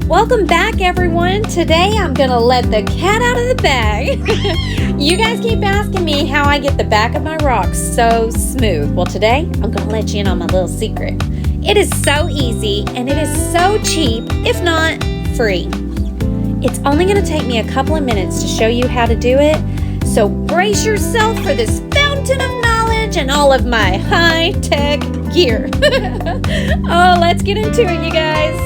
Welcome back, everyone. Today I'm gonna let the cat out of the bag. You guys keep asking me how I get the back of my rocks so smooth. Well, today I'm gonna let you in on my little secret. It is so easy and it is so cheap, if not free. It's only gonna take me a couple of minutes to show you how to do it. So brace yourself for this fountain of knowledge and all of my high-tech gear. Oh, let's get into it, you guys.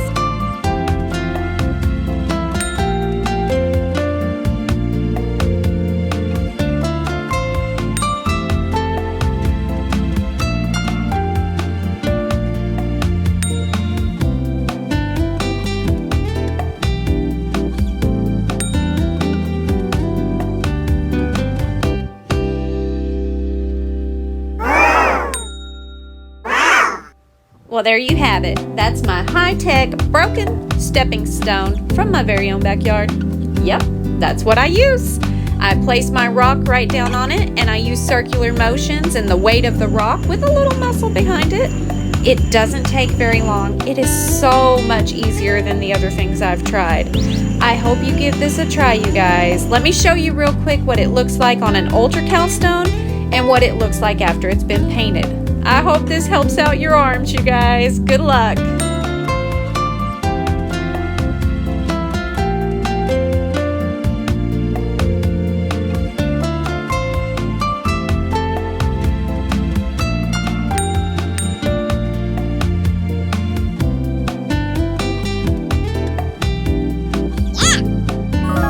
Well, there you have it. That's my high-tech broken stepping stone from my very own backyard. Yep, that's what I use. I place my rock right down on it and I use circular motions and the weight of the rock with a little muscle behind it. It doesn't take very long. It is so much easier than the other things I've tried. I hope you give this a try, you guys. Let me show you real quick what it looks like on an UltraCal stone and what it looks like after it's been painted. I hope this helps out your arms, you guys. Good luck.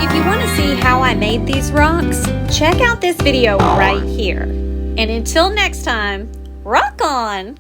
If you want to see how I made these rocks, check out this video right here. And until next time, rock on!